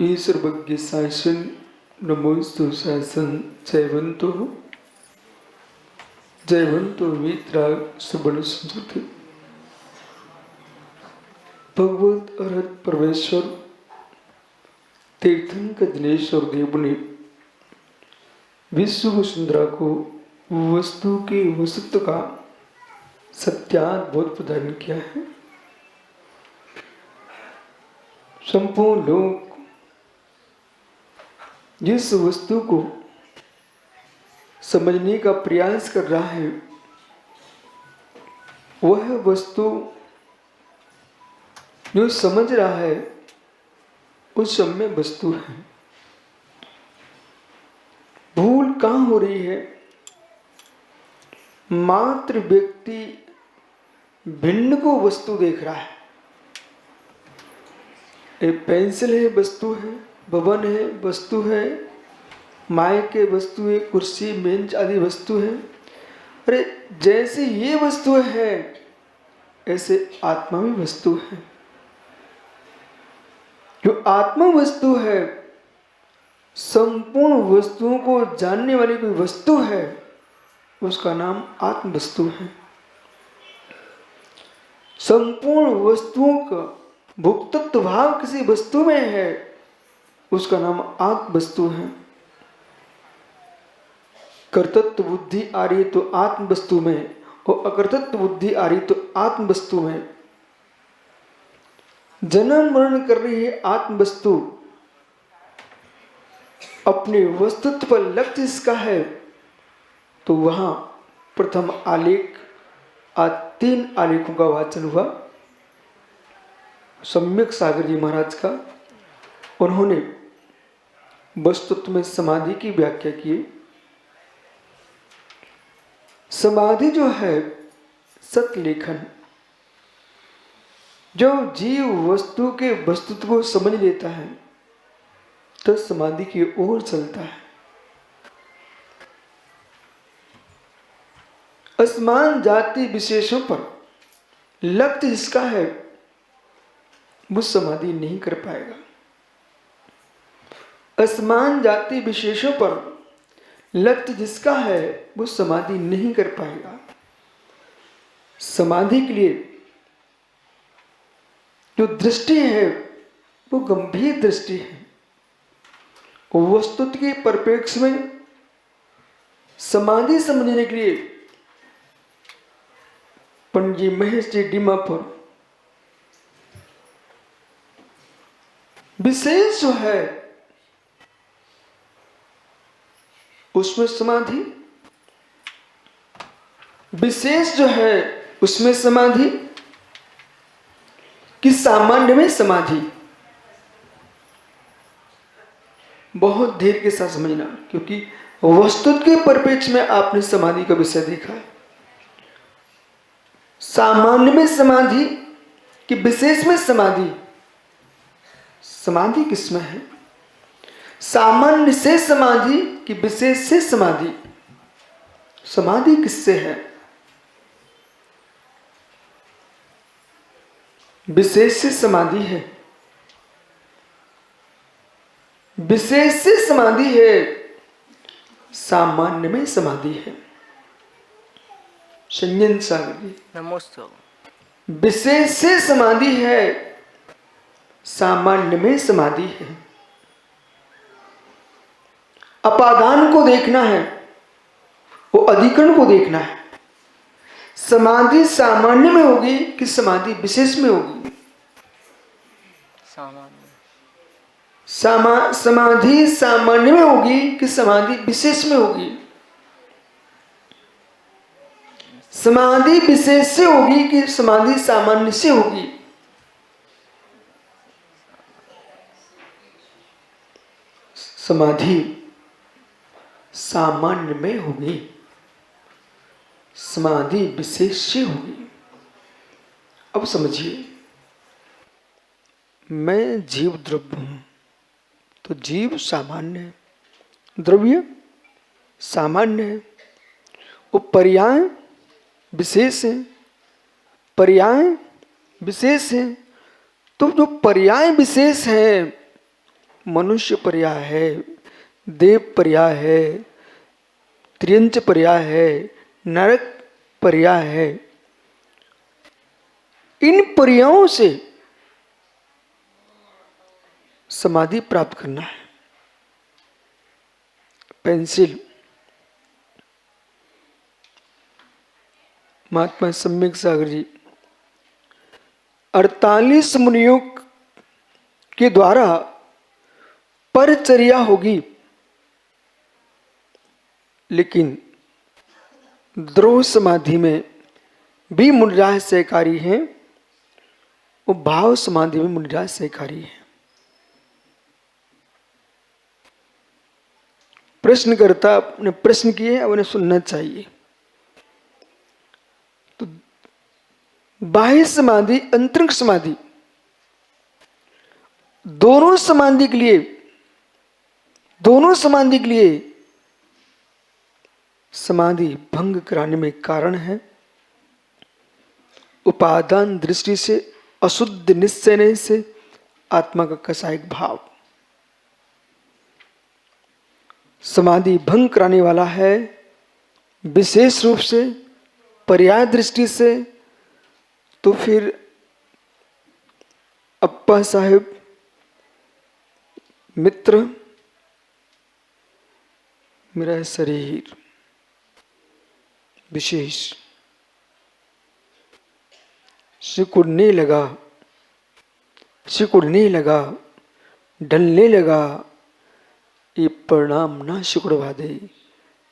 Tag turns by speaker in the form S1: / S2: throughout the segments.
S1: ईश्वरभज्ञ शासन नमोस्तु शासन जयवंतो मित्रा सुबर्ण संस्कृति भगवत अरहत परमेश्वर तीर्थंकर दिनेश्वर देव ने विश्व वसुंधरा को वस्तु के वस्तुत्व का सत्याद्भुत प्रदान किया है। संपूर्ण लोक जिस वस्तु को समझने का प्रयास कर रहा है वह वस्तु जो समझ रहा है उस सब में वस्तु है। भूल कहाँ हो रही है? मात्र व्यक्ति भिन्न को वस्तु देख रहा है। एक पेंसिल है वस्तु है, भवन है वस्तु है, माइक के वस्तु है, कुर्सी बेंच आदि वस्तु है। अरे जैसे ये वस्तु है ऐसे आत्मा भी वस्तु है। जो आत्मा वस्तु है, संपूर्ण वस्तुओं को जानने वाली कोई वस्तु है उसका नाम आत्म वस्तु है। संपूर्ण वस्तुओं का भुक्तत्व भाव किसी वस्तु में है उसका नाम आत्म वस्तु है। कर्तृत्व बुद्धि आ रही तो आत्म वस्तु में और अकर्तृत्व बुद्धि आ रही तो आत्म वस्तु में। जन्म मरण कर रही है आत्म वस्तु, अपने वस्तुत्व पर लक्ष्य इसका है तो वहां प्रथम आलेख आज 3 आलेखों का वाचन हुआ सम्यक सागर जी महाराज का। उन्होंने वस्तुत्व में समाधि की व्याख्या की। समाधि जो है सतलेखन, जब जीव वस्तु के वस्तुत्व को समझ लेता है तो समाधि की ओर चलता है। असमान जाति विशेषों पर लक्ष्य जिसका है वो समाधि नहीं कर पाएगा। असमान जाति विशेषों पर लक्ष्य जिसका है वो समाधि नहीं कर पाएगा। समाधि के लिए जो दृष्टि है वो गंभीर दृष्टि है। वस्तुत्व के परिप्रेक्ष्य में समाधि समझने के लिए पंडित जी महेश जी डीमापुर विशेष जो है उसमें समाधि, विशेष जो है उसमें समाधि कि सामान्य में समाधि। बहुत धैर्य के साथ समझना, क्योंकि वस्तुत्व के परिप्रेक्ष्य में आपने समाधि का विषय देखा है। सामान्य में समाधि कि विशेष में समाधि। समाधि किसमें है? सामान्य से समाधि कि विशेष से समाधि। समाधि किससे है? विशेष से समाधि है। विशेष से समाधि है, सामान्य में समाधि है। संजन सागर जी
S2: नमस्ते।
S1: विशेष से समाधि है, सामान्य में समाधि है। अपादान को देखना है, वो अधिकरण को देखना है। समाधि सामान्य में होगी कि समाधि विशेष में होगी? समाधि सामान्य में होगी कि समाधि विशेष में होगी? समाधि विशेष से होगी कि समाधि सामान्य से होगी? समाधि सामान्य में होगी, समाधि विशेष से होगी। अब समझिए, मैं जीव द्रव्य हूं तो जीव सामान्य है, द्रव्य सामान्य है। वो पर्याय विशेष है, पर्याय विशेष है। तो जो पर्याय विशेष है मनुष्य पर्याय है, देव पर्याय है, त्रियंच पर्याय है, नरक पर्याय है। इन पर्यायों से समाधि प्राप्त करना है। पेंसिल, महात्मा सम्यक सागर जी 48 मुनियों के द्वारा परचर्या होगी, लेकिन द्रोह समाधि में भी मुनिराज सहकारी हैं, वो भाव समाधि में मुनिराज सहकारी है। प्रश्नकर्ता अपने प्रश्न किए, अब उन्हें सुनना चाहिए। तो बाह्य समाधि, अंतरिंग समाधि, दोनों समाधि के लिए समाधि भंग कराने में कारण है उपादान दृष्टि से अशुद्ध निश्चय से आत्मा का कसायिक भाव। समाधि भंग कराने वाला है विशेष रूप से पर्याय दृष्टि से, तो फिर अप्पा साहेब मित्र, मेरा शरीर विशेष सिकुड़ने लगा, ढलने लगा, ये परिणाम ना सिकुड़वा दे,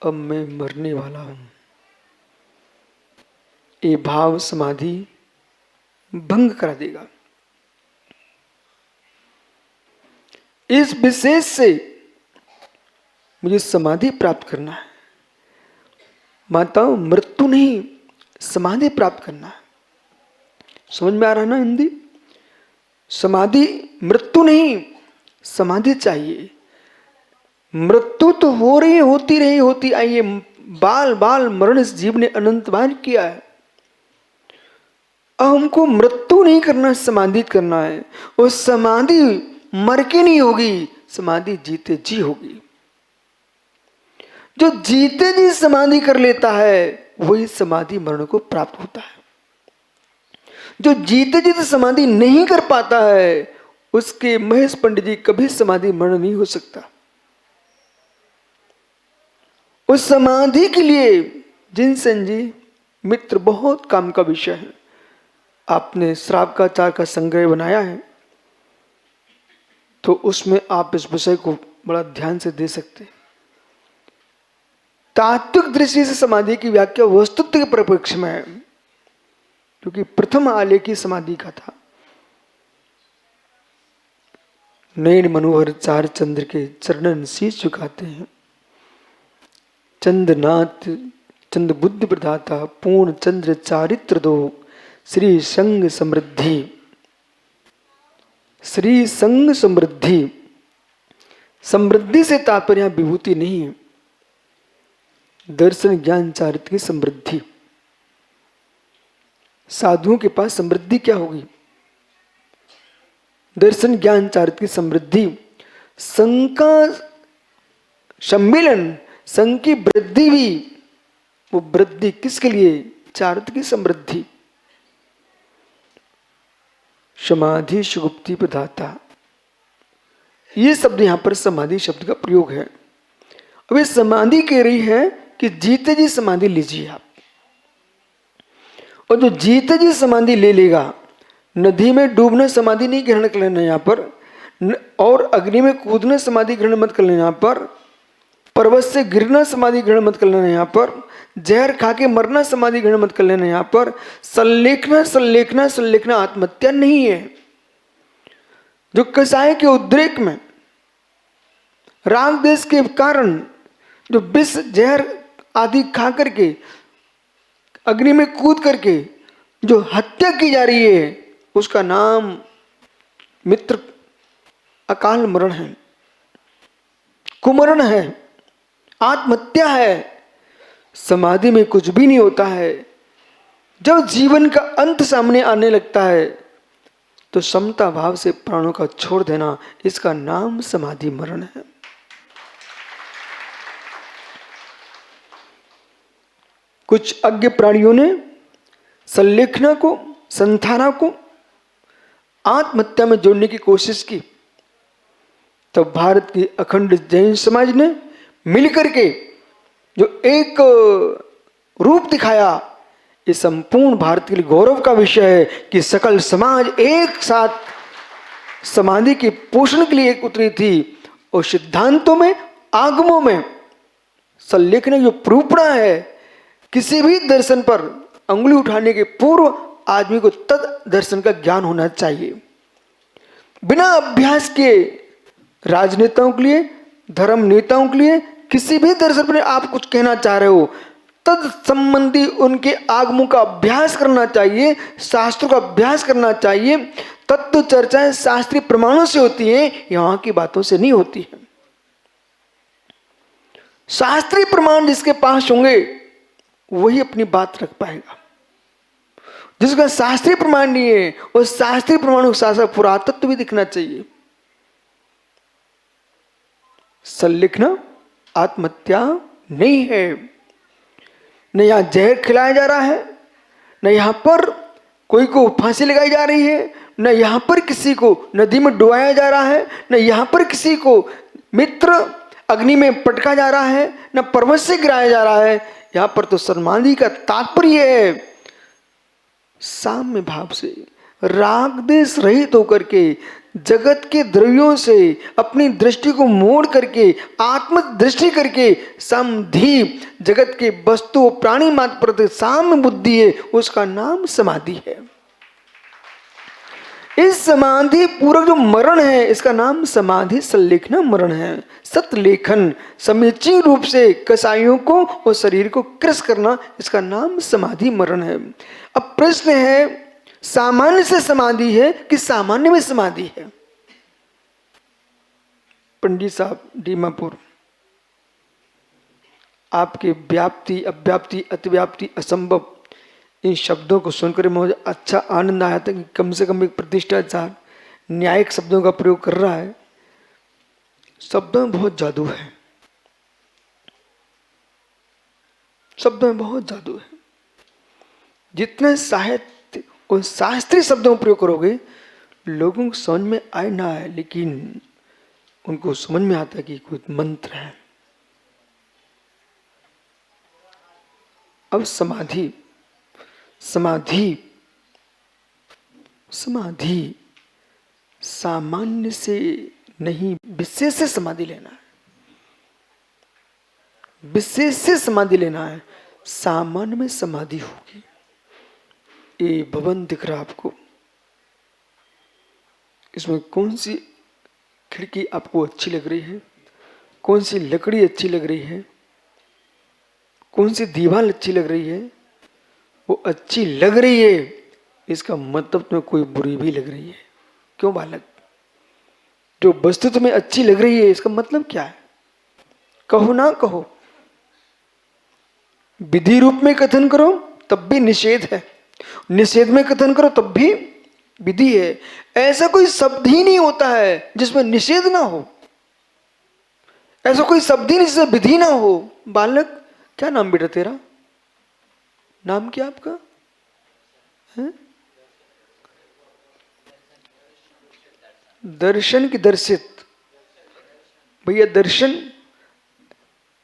S1: अब मैं मरने वाला हूं। ये भाव समाधि भंग करा देगा। इस विशेष से मुझे समाधि प्राप्त करना है। माताओं, मृत्यु नहीं, समाधि प्राप्त करना है। समझ में आ रहा है ना हिंदी? समाधि, मृत्यु नहीं, समाधि चाहिए। मृत्यु तो हो रही, होती आई है। बाल बाल मरण इस जीव ने अनंत बार किया है। अब हमको मृत्यु नहीं करना, समाधि करना है। और समाधि मर के नहीं होगी, समाधि जीते जी होगी। जो जीते जी समाधि कर लेता है वही समाधि मरण को प्राप्त होता है। जो जीते जी समाधि नहीं कर पाता है उसके महेश पंडित जी कभी समाधि मरण नहीं हो सकता। उस समाधि के लिए जिनसेन जी मित्र बहुत काम का विषय है। आपने श्रावकाचार का संग्रह बनाया है, तो उसमें आप इस विषय को बड़ा ध्यान से दे सकते हैं। तात्विक दृष्टि से समाधि की व्याख्या वस्तुत्व के परिप्रेक्ष्य में है, क्योंकि प्रथम आलेखी समाधि का था। नयन मनोहर चार चंद्र के चरणन शीश झुकाते हैं। चंद्रनाथ चंद्र बुद्धि प्रदाता, पूर्ण चंद्र चारित्र दो, श्री संग समृद्धि। श्री संग समृद्धि, समृद्धि से तात्पर्य विभूति नहीं है, दर्शन ज्ञान चारित्र की समृद्धि। साधुओं के पास समृद्धि क्या होगी? दर्शन ज्ञान चारित्र की समृद्धि। संघ का सम्मिलन, संघ की वृद्धि भी, वो वृद्धि किसके लिए? चारित्र की समृद्धि। समाधि सुगुप्ति प्रदाता, ये शब्द यहां पर समाधि शब्द का प्रयोग है। अब ये समाधि कह रही है कि जीते जी समाधि लीजिए आप। और जो जीते जी समाधि ले लेगा, नदी में डूबना समाधि नहीं ग्रहण कर लेना यहाँ पर, और अग्नि में कूदना समाधि ग्रहण मत कर लेना यहाँ पर, पर्वत से गिरना समाधि ग्रहण मत कर लेना यहाँ पर, जहर खा के मरना समाधि ग्रहण मत कर लेना यहाँ पर। संलेखना आत्महत्या नहीं है। जो कसाय के उद्रेक में, राग देश के कारण जो विष जहर आदि खा करके, अग्नि में कूद करके जो हत्या की जा रही है, उसका नाम मित्र अकाल मरण है, कुमरण है, आत्महत्या है। समाधि में कुछ भी नहीं होता है। जब जीवन का अंत सामने आने लगता है, तो समता भाव से प्राणों का छोड़ देना, इसका नाम समाधि मरण है। कुछ अज्ञ प्राणियों ने संलेखना को, संथाना को आत्महत्या में जोड़ने की कोशिश की, तो भारत की अखंड जैन समाज ने मिलकर के जो एक रूप दिखाया, ये संपूर्ण भारत के लिए गौरव का विषय है कि सकल समाज एक साथ समाधि के पोषण के लिए एक उतरी थी। और सिद्धांतों में, आगमों में संलेखन जो प्रूपणा है, किसी भी दर्शन पर अंगुली उठाने के पूर्व आदमी को तद दर्शन का ज्ञान होना चाहिए। बिना अभ्यास के राजनेताओं के लिए, धर्म नेताओं के लिए किसी भी दर्शन पर आप कुछ कहना चाह रहे हो, तद संबंधी उनके आगमों का अभ्यास करना चाहिए, शास्त्रों का अभ्यास करना चाहिए। तत्व चर्चाएं शास्त्रीय प्रमाणों से होती हैं, यहां की बातों से नहीं होती है। शास्त्रीय प्रमाण जिसके पास होंगे वही अपनी बात रख पाएगा। जिसका शास्त्रीय प्रमाण नहीं है, वो शास्त्रीय प्रमाणों के साथ साथ पुरातत्व भी दिखना चाहिए। संलिखना आत्महत्या नहीं है। न यहां जहर खिलाया जा रहा है, न यहां पर कोई को फांसी लगाई जा रही है, न यहां पर किसी को नदी में डुबाया जा रहा है, न यहां पर किसी को मित्र अग्नि में पटका जा रहा है, न पर्वत से गिराया जा रहा है। यहां पर तो समाधि का तात्पर्य है साम्य भाव से, राग देश रहित होकर के, जगत के द्रव्यों से अपनी दृष्टि को मोड़ करके, आत्म दृष्टि करके, समधि जगत के वस्तु प्राणी मात्र पर साम्य बुद्धि है, उसका नाम समाधि है। इस समाधि पूर्वक जो मरण है, इसका नाम समाधि संलेखना मरण है। सतलेखन समीचीन रूप से कसाइयों को और शरीर को कृश करना, इसका नाम समाधि मरण है। अब प्रश्न है, सामान्य से समाधि है कि सामान्य में समाधि है? पंडित साहब डीमापुर, आपके व्याप्ति, अव्याप्ति, अतिव्याप्ति, असंभव, इन शब्दों को सुनकर मुझे अच्छा आनंद आया था कि कम से कम एक प्रतिष्ठाचार न्यायिक शब्दों का प्रयोग कर रहा है। शब्दों में बहुत जादू है, शब्दों में बहुत जादू है। जितने साहित्य और शास्त्रीय शब्दों का प्रयोग करोगे, लोगों को समझ में आए ना आए, लेकिन उनको समझ में आता है कि कोई मंत्र है। अब समाधि, समाधि समाधि सामान्य से नहीं, विशेष से समाधि लेना है, विशेष से समाधि लेना है। सामान्य में समाधि होगी। ये भवन दिख रहा आपको, इसमें कौन सी खिड़की आपको अच्छी लग रही है, कौन सी लकड़ी अच्छी लग रही है, कौन सी दीवार अच्छी लग रही है, वो अच्छी लग रही है, इसका मतलब तुम्हें कोई बुरी भी लग रही है। क्यों बालक? जो वस्तु तुम्हें अच्छी लग रही है, इसका मतलब क्या है? कहो ना कहो, विधि रूप में कथन करो तब भी निषेध है, निषेध में कथन करो तब भी विधि है। ऐसा कोई शब्द ही नहीं होता है जिसमें निषेध ना हो, ऐसा कोई शब्द ही नहीं जिसमें विधि ना हो। बालक, क्या नाम बेटा तेरा? नाम क्या आपका है? दर्शन की दर्शित, भैया दर्शन,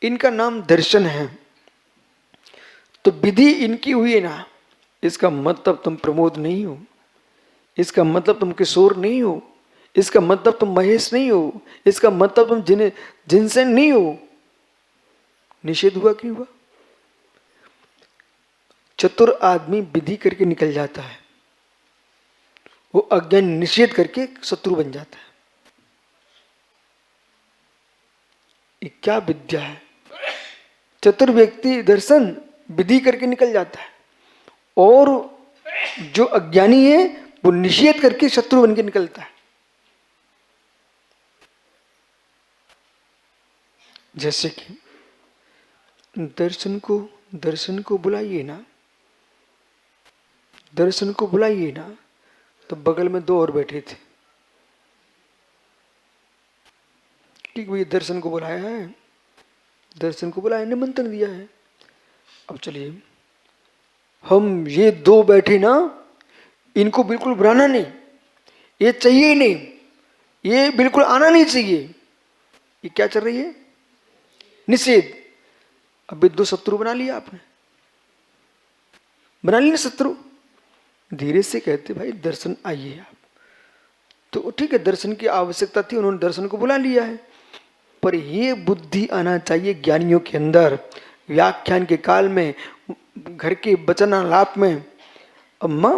S1: इनका नाम दर्शन है, तो विधि इनकी हुई है ना, इसका मतलब तुम प्रमोद नहीं हो, इसका मतलब तुम किशोर नहीं हो, इसका मतलब तुम महेश नहीं हो, इसका मतलब तुम जिनसेन नहीं हो। निषेध हुआ क्यों हुआ? चतुर आदमी विधि करके निकल जाता है, वो अज्ञान निषेध करके शत्रु बन जाता है। ये क्या विद्या है? चतुर व्यक्ति दर्शन विधि करके निकल जाता है, और जो अज्ञानी है वो निषेध करके शत्रु बन के निकलता है। जैसे कि दर्शन को बुलाइए ना, दर्शन को बुलाइए ना, तो बगल में 2 और बैठे थे कि भाई दर्शन को बुलाया है, दर्शन को बुलाया, निमंत्रण दिया है। अब चलिए, हम ये 2 बैठे ना, इनको बिल्कुल बुलाना नहीं, ये चाहिए ही नहीं, ये बिल्कुल आना नहीं चाहिए। ये क्या चल रही है? निषेध। अभी 2 शत्रु बना लिया आपने, बना लिया शत्रु। धीरे से कहते भाई दर्शन आइए आप, तो ठीक है, दर्शन की आवश्यकता थी, उन्होंने दर्शन को बुला लिया है। पर ये बुद्धि आना चाहिए ज्ञानियों के अंदर, व्याख्यान के काल में, घर के वचनालाप में। अम्मा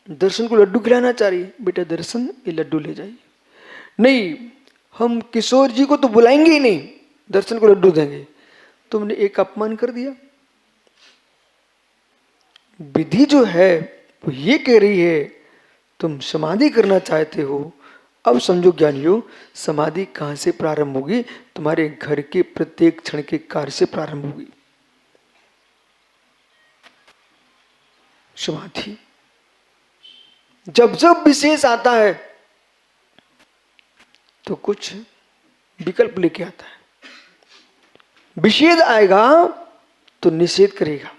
S1: दर्शन को लड्डू खिलाना चाह रही है, बेटा दर्शन ये लड्डू ले जाइए। नहीं, हम किशोर जी को तो बुलाएंगे ही नहीं, दर्शन को लड्डू देंगे। तुमने एक अपमान कर दिया। विधि जो है वो ये कह रही है तुम समाधि करना चाहते हो। अब समझो ज्ञानियों, समाधि कहां से प्रारंभ होगी? तुम्हारे घर के प्रत्येक क्षण के कार्य से प्रारंभ होगी समाधि। जब जब विशेष आता है तो कुछ विकल्प लेके आता है। विषेद आएगा तो निषेध करेगा,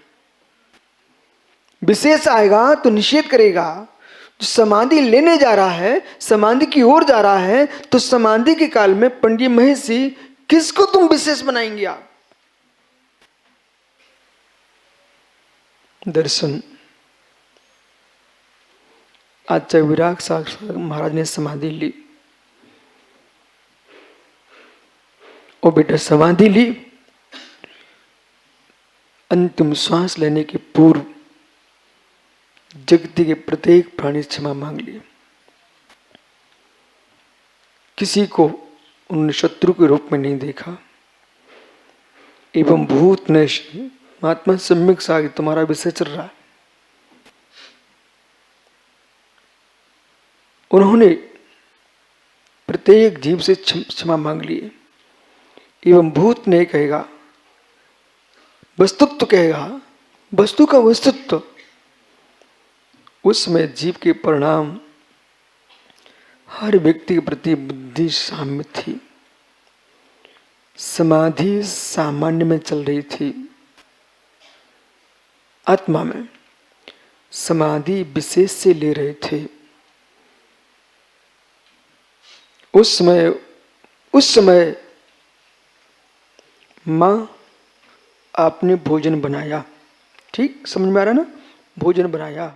S1: विशेष आएगा तो निषेध करेगा। जो समाधि लेने जा रहा है, समाधि की ओर जा रहा है, तो समाधि के काल में पंडित महर्षि किसको तुम विशेष बनाएंगे आप? दर्शन। आज विराग साक्षात महाराज ने समाधि ली, और बेटा समाधि ली, अंतिम श्वास लेने के पूर्व जगती के प्रत्येक प्राणी से क्षमा मांग लिए। किसी को उन्होंने शत्रु के रूप में नहीं देखा। एवं भूत नैश महात्मा सम्यक सागर तुम्हारा विषय चल रहा है। उन्होंने प्रत्येक जीव से क्षमा मांग लिए। एवं भूत ने कहेगा, वस्तुत्व कहेगा, वस्तु का वस्तुत्व। उसमें जीव के परिणाम हर व्यक्ति के प्रति बुद्धि साम्य थी। समाधि सामान्य में चल रही थी, आत्मा में समाधि विशेष से ले रहे थे। उस समय मां आपने भोजन बनाया, ठीक समझ में आ रहा ना? भोजन बनाया,